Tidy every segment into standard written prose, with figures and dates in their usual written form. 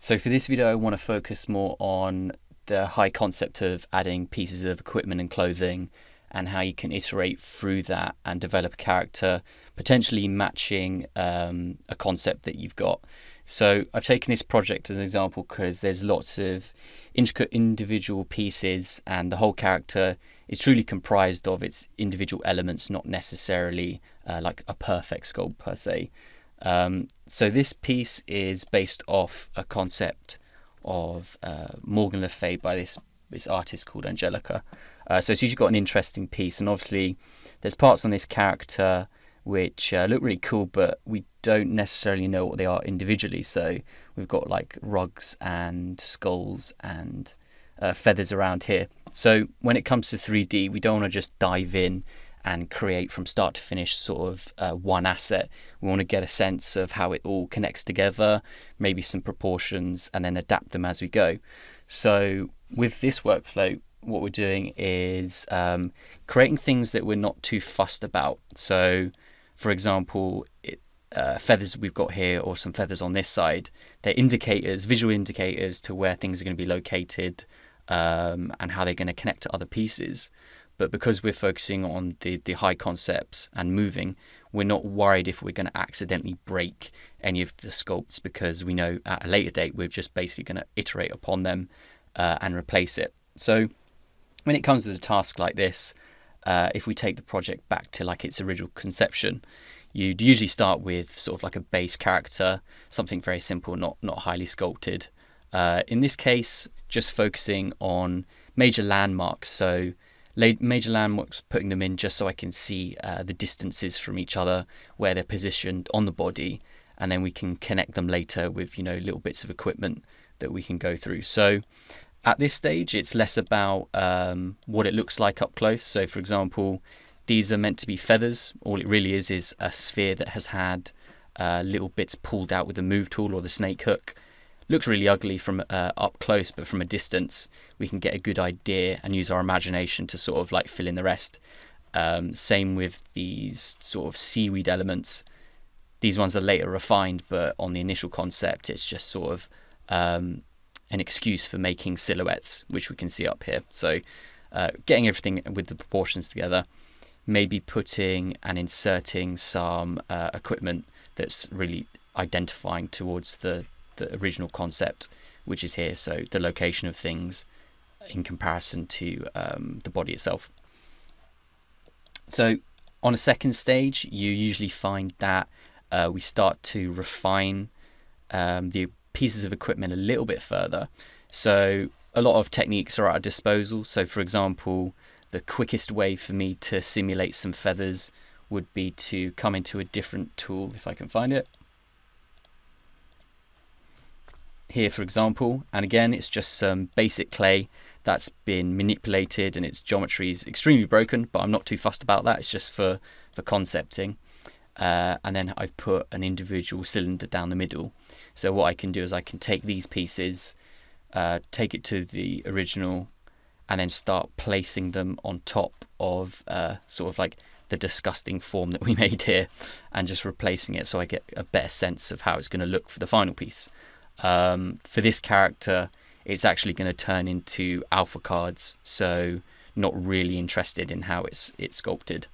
So for this video, I want to focus more on the high concept of adding pieces of equipment and clothing and how you can iterate through that and develop a character potentially matching a concept that you've got. So I've taken this project as an example because there's lots of intricate individual pieces and the whole character is truly comprised of its individual elements, not necessarily like a perfect sculpt per se. So this piece is based off a concept of Morgan Le Fay by this artist called Angelica. So it's usually got an interesting piece, and obviously there's parts on this character which look really cool, but we don't necessarily know what they are individually. So we've got like rugs and skulls and feathers around here. So when it comes to 3D, we don't want to just dive in and create from start to finish sort of one asset. We want to get a sense of how it all connects together, maybe some proportions, and then adapt them as we go. So with this workflow, what we're doing is creating things that we're not too fussed about. So for example, feathers we've got here, or some feathers on this side, they're indicators, visual indicators to where things are going to be located and how they're going to connect to other pieces. But because we're focusing on the high concepts and moving, we're not worried if we're going to accidentally break any of the sculpts, because we know at a later date we're just basically going to iterate upon them and replace it. So when it comes to the task like this, if we take the project back to like its original conception, you'd usually start with sort of like a base character, something very simple, not highly sculpted. In this case, just focusing on major landmarks. So major landmarks, putting them in just so I can see the distances from each other, where they're positioned on the body, and then we can connect them later with, you know, little bits of equipment that we can go through. So at this stage, it's less about what it looks like up close. So for example, these are meant to be feathers. All it really is a sphere that has had little bits pulled out with the move tool or the snake hook. Looks really ugly from up close, but from a distance we can get a good idea and use our imagination to sort of like fill in the rest. Same with these sort of seaweed elements. These ones are later refined, but on the initial concept it's just sort of an excuse for making silhouettes, which we can see up here. So getting everything with the proportions together, maybe putting and inserting some equipment that's really identifying towards the original concept, which is here. So the location of things in comparison to the body itself. So on a second stage, you usually find that we start to refine the pieces of equipment a little bit further. So a lot of techniques are at our disposal. So for example, the quickest way for me to simulate some feathers would be to come into a different tool, if I can find it. Here, for example, and again, it's just some basic clay that's been manipulated and its geometry is extremely broken, but I'm not too fussed about that. It's just for concepting. And then I've put an individual cylinder down the middle. So what I can do is I can take these pieces, take it to the original, and then start placing them on top of sort of like the disgusting form that we made here, and just replacing it so I get a better sense of how it's going to look for the final piece. For this character, it's actually going to turn into alpha cards, so not really interested in how it's sculpted.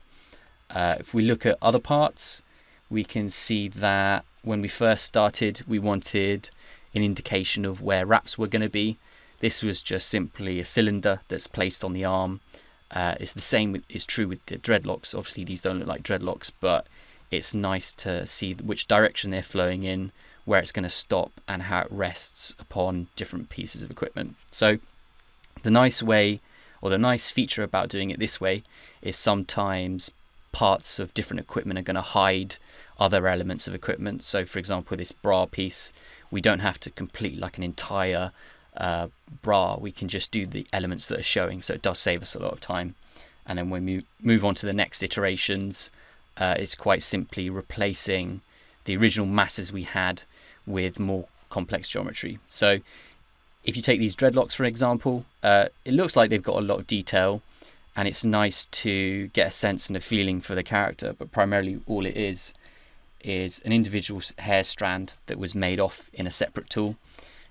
If we look at other parts, we can see that when we first started, we wanted an indication of where wraps were going to be. This was just simply a cylinder that's placed on the arm. It's the same is true with the dreadlocks. Obviously, these don't look like dreadlocks, but it's nice to see which direction they're flowing in, where it's going to stop, and how it rests upon different pieces of equipment. So the nice way, or the nice feature about doing it this way, is sometimes parts of different equipment are going to hide other elements of equipment. So for example, this bra piece, we don't have to complete like an entire bra. We can just do the elements that are showing, so it does save us a lot of time. And then when we move on to the next iterations, it's quite simply replacing the original masses we had with more complex geometry. So if you take these dreadlocks, for example, it looks like they've got a lot of detail, and it's nice to get a sense and a feeling for the character, but primarily all it is an individual hair strand that was made off in a separate tool.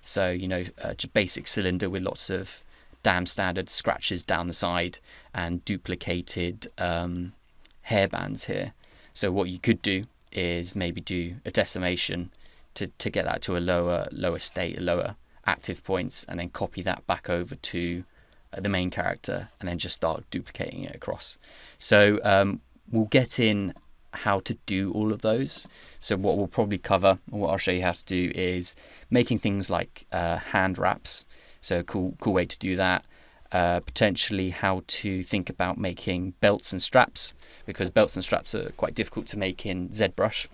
So, just basic cylinder with lots of damn standard scratches down the side and duplicated hairbands here. So what you could do is maybe do a decimation to get that to a lower state, a lower active points, and then copy that back over to the main character, and then just start duplicating it across. So we'll get in how to do all of those. So what we'll probably cover, or what I'll show you how to do, is making things like hand wraps. So a cool way to do that. Potentially how to think about making belts and straps, because belts and straps are quite difficult to make in ZBrush.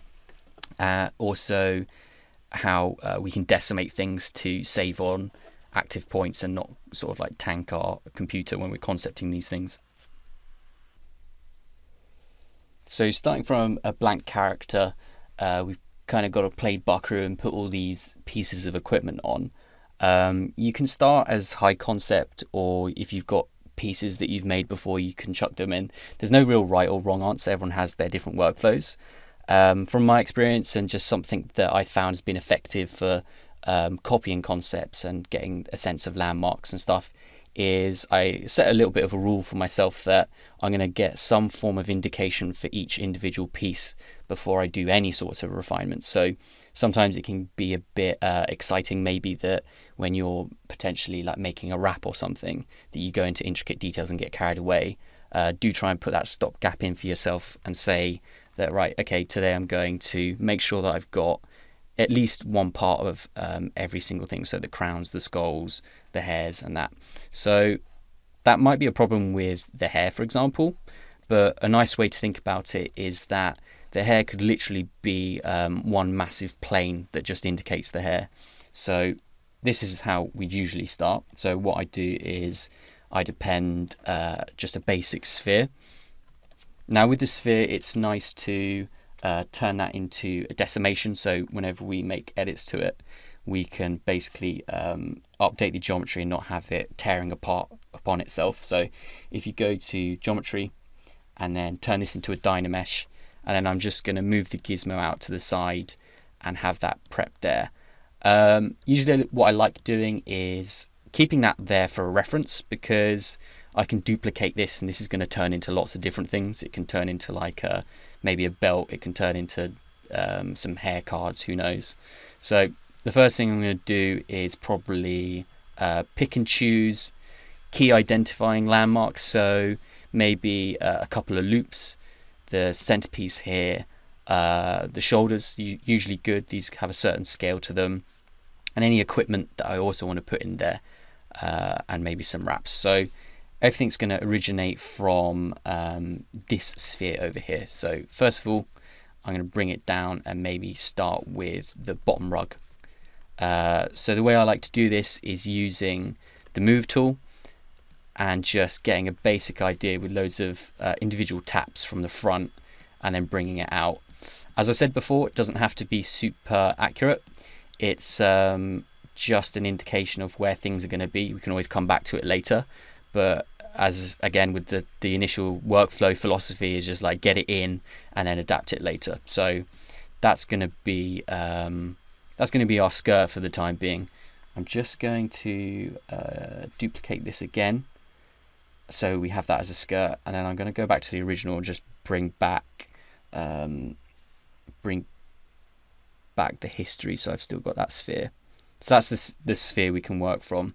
Also how we can decimate things to save on active points and not sort of like tank our computer when we're concepting these things. So starting from a blank character, we've kind of got to play buckaroo and put all these pieces of equipment on. You can start as high concept, or if you've got pieces that you've made before, you can chuck them in. There's no real right or wrong answer. Everyone has their different workflows. From my experience, and just something that I found has been effective for copying concepts and getting a sense of landmarks and stuff, is I set a little bit of a rule for myself that I'm going to get some form of indication for each individual piece before I do any sorts of refinement. So sometimes it can be a bit exciting, maybe, that when you're potentially like making a wrap or something, that you go into intricate details and get carried away. Do try and put that stop gap in for yourself and say that, right, okay, today I'm going to make sure that I've got at least one part of every single thing. So the crowns, the skulls, the hairs, and that. So that might be a problem with the hair, for example, but a nice way to think about it is that the hair could literally be one massive plane that just indicates the hair. So this is how we'd usually start. So what I do is I'd append just a basic sphere. Now with the sphere, it's nice to turn that into a decimation. So whenever we make edits to it, we can basically update the geometry and not have it tearing apart upon itself. So if you go to geometry and then turn this into a Dynamesh, and then I'm just going to move the gizmo out to the side and have that prepped there. Usually what I like doing is keeping that there for a reference, because I can duplicate this and this is going to turn into lots of different things. It can turn into like maybe a belt. It can turn into some hair cards, who knows. So the first thing I'm going to do is probably pick and choose key identifying landmarks. So maybe a couple of loops, the centerpiece here, the shoulders, usually good. These have a certain scale to them. And any equipment that I also want to put in there, and maybe some wraps. So everything's going to originate from this sphere over here. So first of all, I'm going to bring it down and maybe start with the bottom rug. So the way I like to do this is using the move tool and just getting a basic idea with loads of individual taps from the front and then bringing it out. As I said before, it doesn't have to be super accurate. It's just an indication of where things are going to be. We can always come back to it later, but as again with the initial workflow philosophy is just like get it in and then adapt it later. So that's going to be our skirt for the time being. I'm just going to duplicate this again, so we have that as a skirt, and then I'm going to go back to the original and just bring back the history, so I've still got that sphere. So that's the sphere we can work from.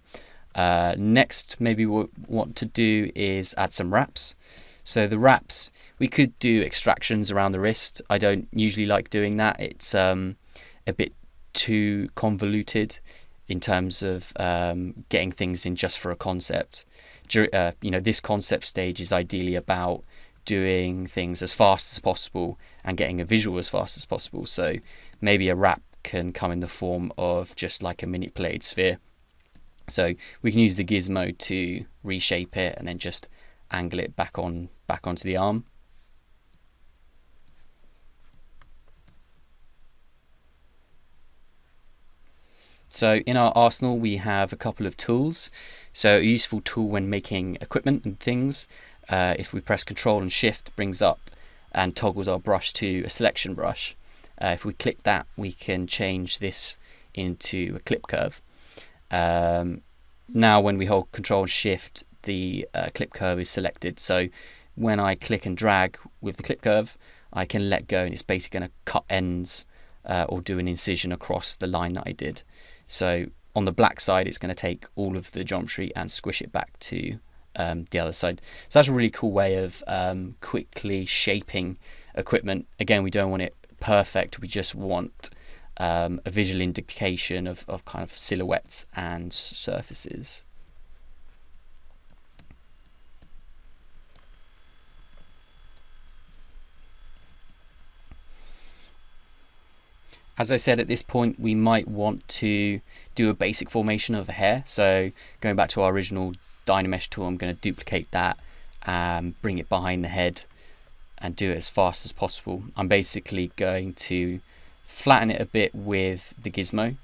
Next, maybe what we want to do is add some wraps. So the wraps, we could do extractions around the wrist. I don't usually like doing that. It's a bit too convoluted in terms of getting things in just for a concept. This concept stage is ideally about doing things as fast as possible and getting a visual as fast as possible. So maybe a wrap can come in the form of just like a manipulated sphere. So we can use the gizmo to reshape it and then just angle it back onto the arm. So in our arsenal we have a couple of tools. So a useful tool when making equipment and things, if we press Control and Shift, brings up and toggles our brush to a selection brush. If we click that, we can change this into a clip curve. Now when we hold Control and Shift, the clip curve is selected. So when I click and drag with the clip curve, I can let go, and it's basically going to cut ends or do an incision across the line that I did. So on the black side, it's going to take all of the geometry and squish it back to the other side. So that's a really cool way of quickly shaping equipment. Again, we don't want it perfect. We just want a visual indication of kind of silhouettes and surfaces. As I said, at this point, we might want to do a basic formation of a hair. So going back to our original Dynamesh tool, I'm going to duplicate that, bring it behind the head, and do it as fast as possible. I'm basically going to flatten it a bit with the gizmo.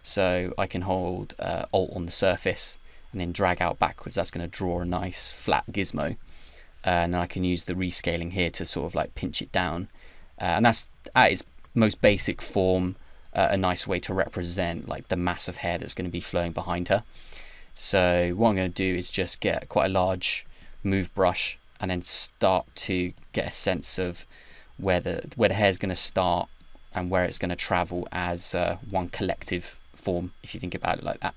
So I can hold Alt on the surface and then drag out backwards. That's going to draw a nice flat gizmo. And I can use the rescaling here to sort of like pinch it down. And that's at its most basic form, a nice way to represent like the mass of hair that's going to be flowing behind her. So what I'm going to do is just get quite a large move brush and then start to get a sense of where the hair is going to start and where it's going to travel as one collective form, if you think about it like that.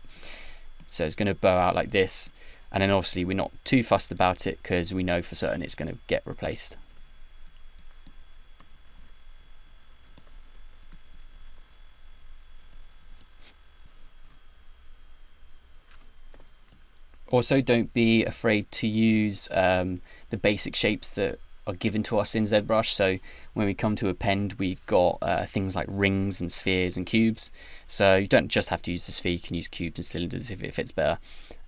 So it's going to bow out like this, and then obviously we're not too fussed about it because we know for certain it's going to get replaced. Also, don't be afraid to use the basic shapes that are given to us in ZBrush. So when we come to append, we've got things like rings and spheres and cubes. So you don't just have to use the sphere, you can use cubes and cylinders if it fits better.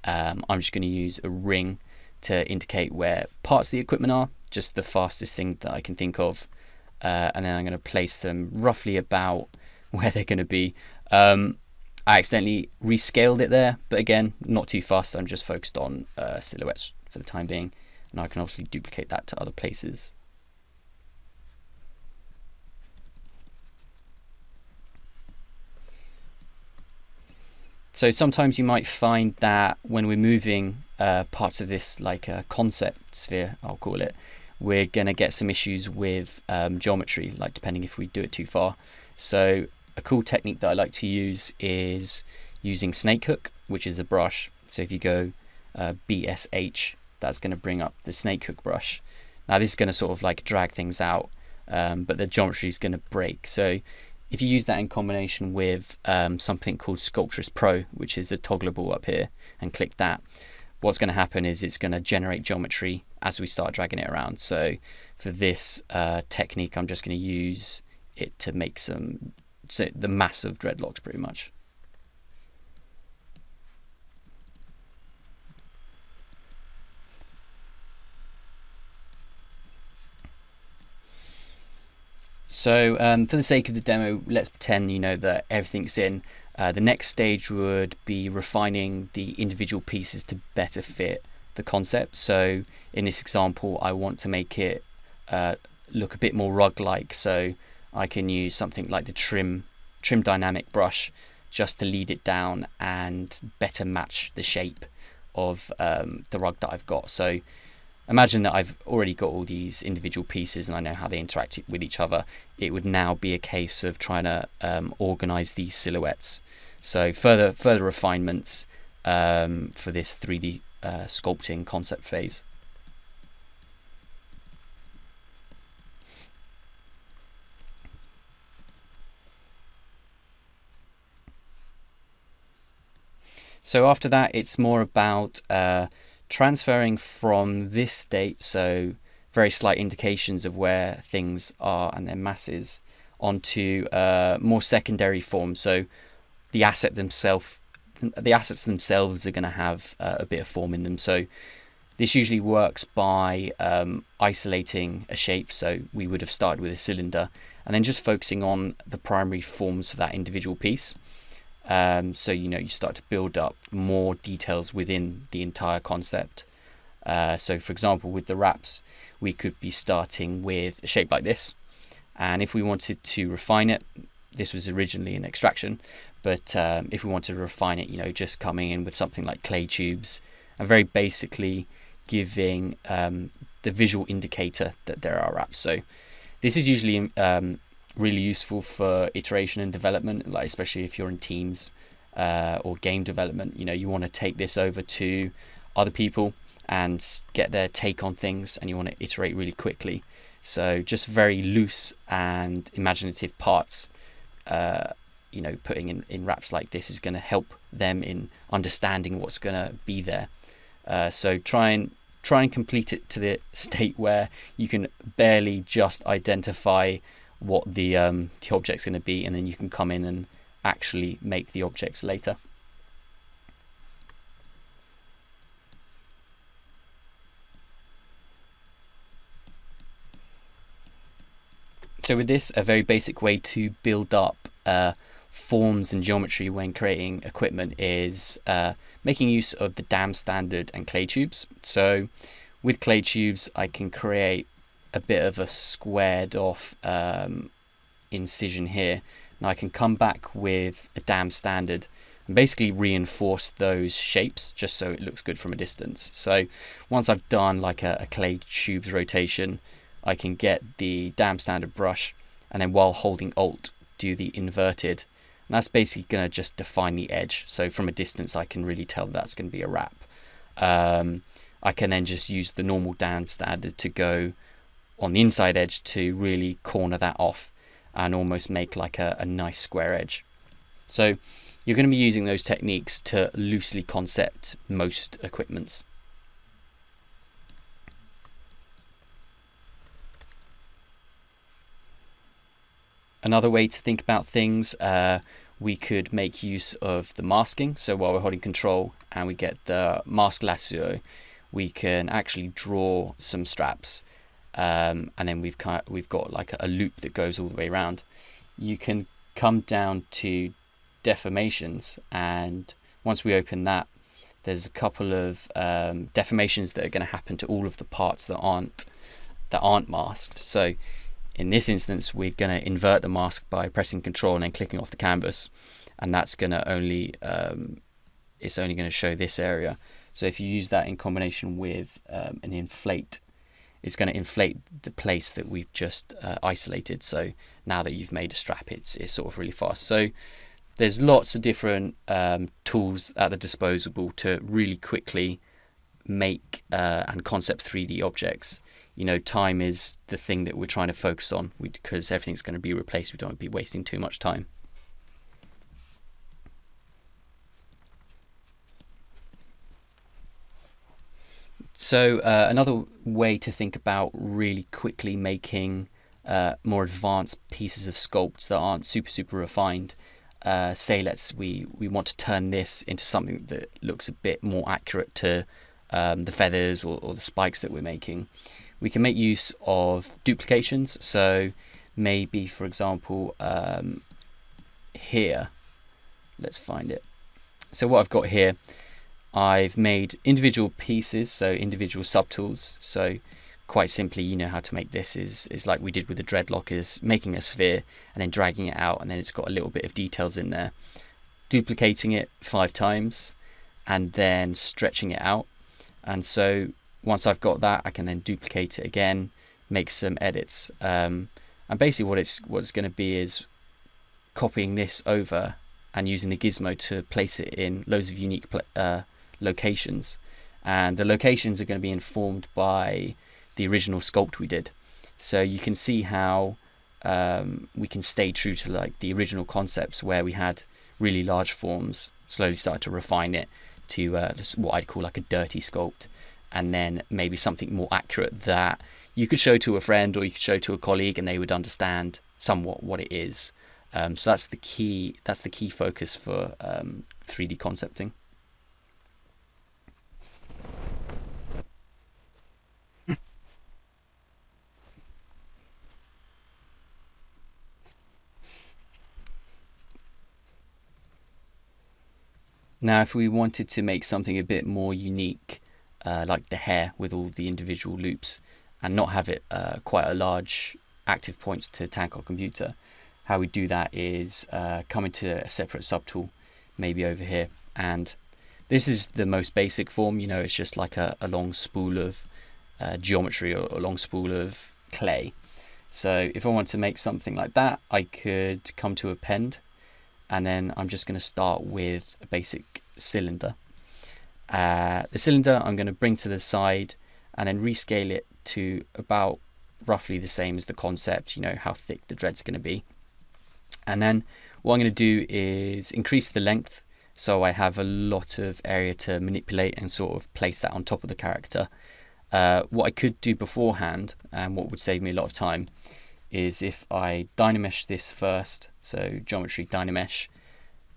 I'm just going to use a ring to indicate where parts of the equipment are, just the fastest thing that I can think of. And then I'm going to place them roughly about where they're going to be. I accidentally rescaled it there, but again, not too fast. I'm just focused on silhouettes for the time being, and I can obviously duplicate that to other places. So sometimes you might find that when we're moving parts of this, like a concept sphere, I'll call it, we're going to get some issues with geometry, like depending if we do it too far. So a cool technique that I like to use is using snake hook, which is a brush. So if you go BSH, that's going to bring up the snake hook brush. Now this is going to sort of like drag things out, but the geometry is going to break. So if you use that in combination with something called Sculptress Pro, which is a toggleable up here, and click that, what's going to happen is it's going to generate geometry as we start dragging it around. So for this technique, I'm just going to use it to make the massive dreadlocks pretty much. So for the sake of the demo, let's pretend that everything's in. The next stage would be refining the individual pieces to better fit the concept. So in this example, I want to make it look a bit more rug-like. So I can use something like the trim dynamic brush just to lead it down and better match the shape of the rug that I've got. So imagine that I've already got all these individual pieces and I know how they interact with each other. It would now be a case of trying to organize these silhouettes. So further refinements for this 3D sculpting concept phase. So after that, it's more about transferring from this state, so very slight indications of where things are and their masses, onto more secondary forms. So the assets themselves are going to have a bit of form in them. So this usually works by isolating a shape. So we would have started with a cylinder and then just focusing on the primary forms of that individual piece. So you start to build up more details within the entire concept. So for example, with the wraps, we could be starting with a shape like this, and if we wanted to refine it, this was originally an extraction, But if we want to refine it, just coming in with something like clay tubes and very basically giving the visual indicator that there are wraps. So this is usually really useful for iteration and development, like especially if you're in teams or game development. You want to take this over to other people and get their take on things, and you want to iterate really quickly. So just very loose and imaginative parts, putting in wraps like this is going to help them in understanding what's going to be there. So try and complete it to the state where you can barely just identify what the object's going to be, and then you can come in and actually make the objects later. So with this, a very basic way to build up forms and geometry when creating equipment is making use of the dam standard and clay tubes. So with clay tubes, I can create a bit of a squared off incision here. Now I can come back with a dam standard and basically reinforce those shapes just so it looks good from a distance. So once I've done like a clay tubes rotation, I can get the dam standard brush, and then while holding Alt, do the inverted. And that's basically going to just define the edge. So from a distance, I can really tell that's going to be a wrap. I can then just use the normal dam standard to go on the inside edge to really corner that off and almost make like a nice square edge. So you're going to be using those techniques to loosely concept most equipments. Another way to think about things, we could make use of the masking. So while we're holding control and we get the mask lasso, we can actually draw some straps, and then we've got like a loop that goes all the way around. You can come down to deformations, and once we open that, there's a couple of deformations that are going to happen to all of the parts that aren't masked. So in this instance, we're going to invert the mask by pressing Control and then clicking off the canvas, and that's going to it's only going to show this area. So if you use that in combination with an inflate, it's going to inflate the place that we've just isolated. So now that you've made a strap, it's sort of really fast. So there's lots of different tools at the disposal to really quickly make and concept 3D objects. Time is the thing that we're trying to focus on because everything's going to be replaced. We don't want to be wasting too much time. So another way to think about really quickly making more advanced pieces of sculpts that aren't super refined. Say we want to turn this into something that looks a bit more accurate to the feathers or the spikes that we're making. We can make use of duplications. So maybe, for example, here, let's find it. So what I've got here, I've made individual pieces, so individual subtools. So quite simply, you know how to make this is like we did with the dreadlock, is making a sphere and then dragging it out, and then it's got a little bit of details in there. Duplicating it 5 times and then stretching it out. And so once I've got that, I can then duplicate it again, make some edits. And basically what it's going to be is copying this over and using the gizmo to place it in loads of unique locations. And the locations are going to be informed by the original sculpt we did. So you can see how we can stay true to like the original concepts where we had really large forms, slowly started to refine it to what I'd call like a dirty sculpt, and then maybe something more accurate that you could show to a friend or you could show to a colleague and they would understand somewhat what it is. So that's the key focus for 3D concepting. Now, if we wanted to make something a bit more unique, like the hair with all the individual loops, and not have it quite a large active points to tank our computer, how we do that is come into a separate subtool, maybe over here, and this is the most basic form. It's just like a long spool of geometry or a long spool of clay. So if I want to make something like that, I could come to append, and then I'm just going to start with a basic cylinder. The cylinder I'm going to bring to the side and then rescale it to about roughly the same as the concept, how thick the dreads are going to be. And then what I'm going to do is increase the length, so I have a lot of area to manipulate and sort of place that on top of the character. What I could do beforehand, and what would save me a lot of time, is if I Dynamesh this first, so geometry Dynamesh,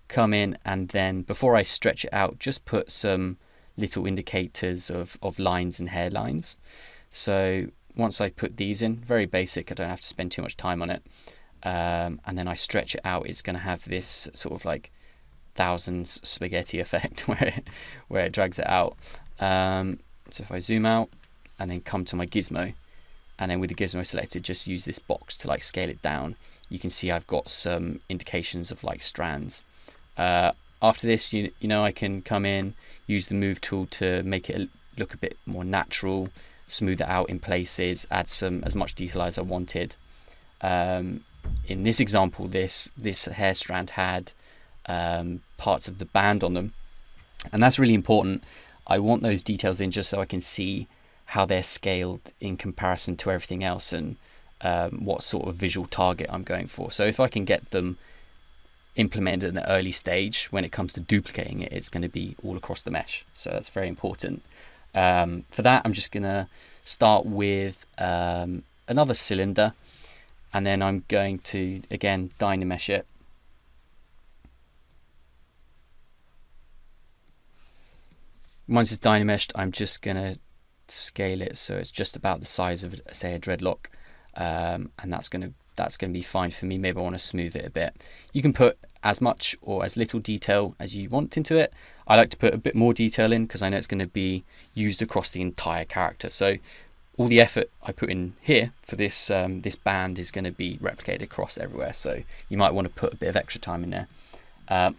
come in, and then before I stretch it out, just put some little indicators of lines and hairlines. So once I put these in, very basic, I don't have to spend too much time on it, and then I stretch it out, it's going to have this sort of like thousands spaghetti effect where it drags it out. So if I zoom out and then come to my gizmo, and then with the gizmo selected, just use this box to like scale it down, you can see I've got some indications of like strands. After this, I can come in, use the move tool to make it look a bit more natural, smooth it out in places, add as much detail as I wanted. In this example, this hair strand had parts of the band on them, and that's really important. I want those details in just so I can see how they're scaled in comparison to everything else, and what sort of visual target I'm going for. So if I can get them implemented in the early stage, when it comes to duplicating it, it's going to be all across the mesh. So that's very important. For that, I'm just going to start with another cylinder, and then I'm going to, again, Dynamesh it. Once it's Dynameshed, I'm just going to scale it so it's just about the size of, say, a dreadlock, and that's going to be fine for me. Maybe I want to smooth it a bit. You can put as much or as little detail as you want into it. I like to put a bit more detail in because I know it's going to be used across the entire character. So all the effort I put in here for this this band is going to be replicated across everywhere. So you might want to put a bit of extra time in there.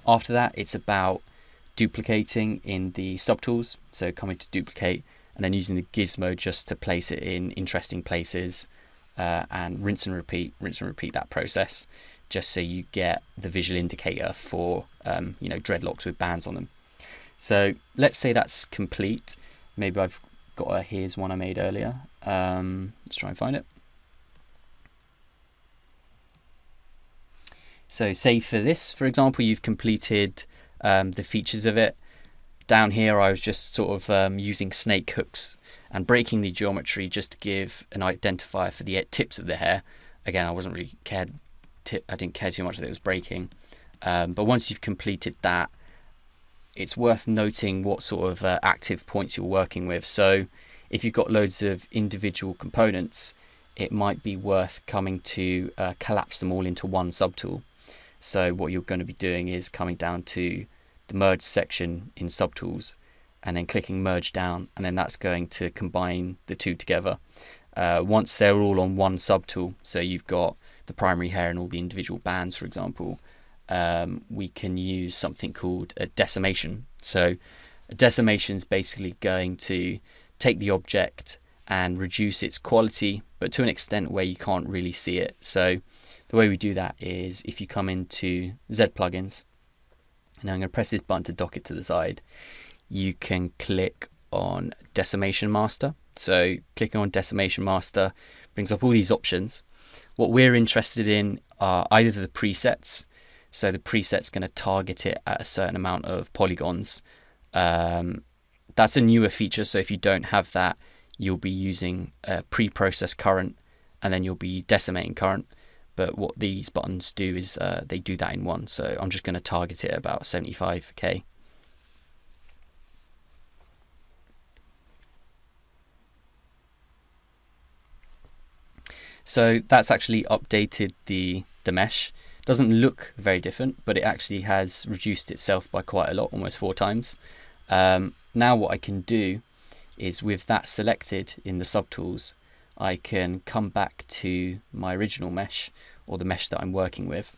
After that, it's about duplicating in the subtools. So coming to duplicate and then using the gizmo just to place it in interesting places, and rinse and repeat that process, just so you get the visual indicator for dreadlocks with bands on them. So let's say that's complete. Maybe I've got here's one I made earlier. Let's try and find it. So say for this, for example, you've completed the features of it. Down here I was just sort of using snake hooks and breaking the geometry just to give an identifier for the tips of the hair. Again, I wasn't really I didn't care too much that it was breaking. But once you've completed that, it's worth noting what sort of active points you're working with. So if you've got loads of individual components, it might be worth coming to collapse them all into one subtool. So what you're going to be doing is coming down to the merge section in subtools and then clicking merge down, and then that's going to combine the two together. Once they're all on one subtool, so you've got the primary hair and all the individual bands, for example, we can use something called a decimation. So a decimation is basically going to take the object and reduce its quality, but to an extent where you can't really see it. So the way we do that is if you come into Z plugins, and I'm going to press this button to dock it to the side, you can click on Decimation Master. So clicking on Decimation Master brings up all these options. What we're interested in are either the presets. So the preset's going to target it at a certain amount of polygons. That's a newer feature, so if you don't have that, you'll be using a pre-processed current, and then you'll be decimating current. But what these buttons do is they do that in one. So I'm just going to target it at about 75k. So that's actually updated the mesh. Doesn't look very different, but it actually has reduced itself by quite a lot, almost 4 times. Now what I can do is, with that selected in the subtools, I can come back to my original mesh or the mesh that I'm working with.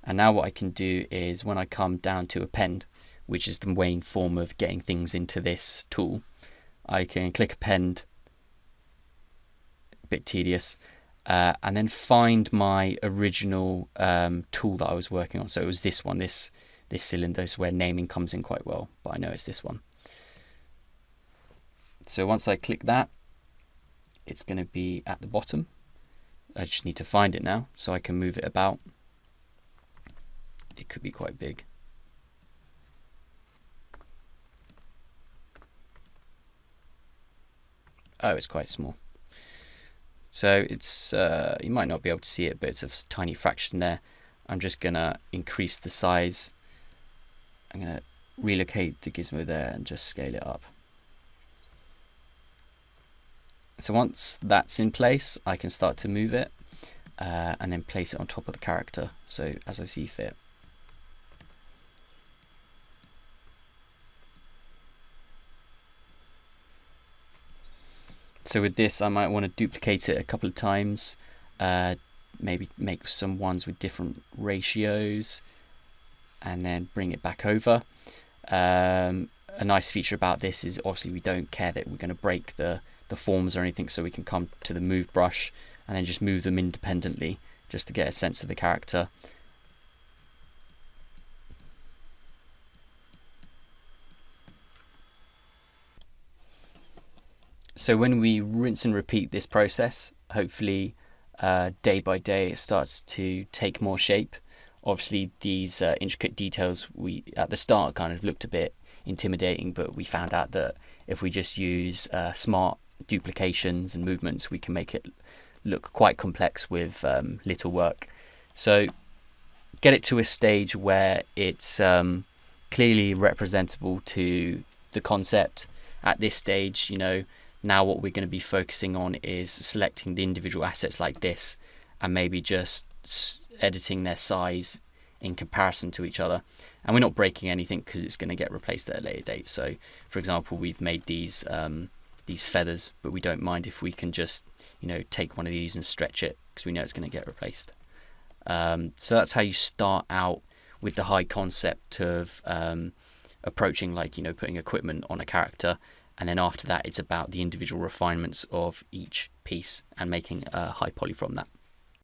And now what I can do is when I come down to append, which is the main form of getting things into this tool, I can click append, a bit tedious, and then find my original tool that I was working on. So it was this one, this cylinder is where naming comes in quite well, but I know it's this one. So once I click that, it's going to be at the bottom. I just need to find it now so I can move it about. It could be quite big. Oh, it's quite small. So it's you might not be able to see it, but it's a tiny fraction there. I'm just gonna increase the size. I'm gonna relocate the gizmo there and just scale it up. So once that's in place, I can start to move it and then place it on top of the character, so as I see fit. So with this, I might want to duplicate it a couple of times, maybe make some ones with different ratios, and then bring it back over. A nice feature about this is obviously we don't care that we're going to break the forms or anything, so we can come to the move brush and then just move them independently just to get a sense of the character. So when we rinse and repeat this process, hopefully day by day it starts to take more shape. Obviously these intricate details we at the start kind of looked a bit intimidating, but we found out that if we just use smart duplications and movements, we can make it look quite complex with little work. So get it to a stage where it's clearly representable to the concept. At this stage, you know, now what we're going to be focusing on is selecting the individual assets like this and maybe just editing their size in comparison to each other. And we're not breaking anything because it's going to get replaced at a later date. So for example, we've made these feathers, but we don't mind if we can just, you know, take one of these and stretch it because we know it's going to get replaced. So that's how you start out with the high concept of approaching, like, you know, putting equipment on a character, and then after that it's about the individual refinements of each piece and making a high poly from that.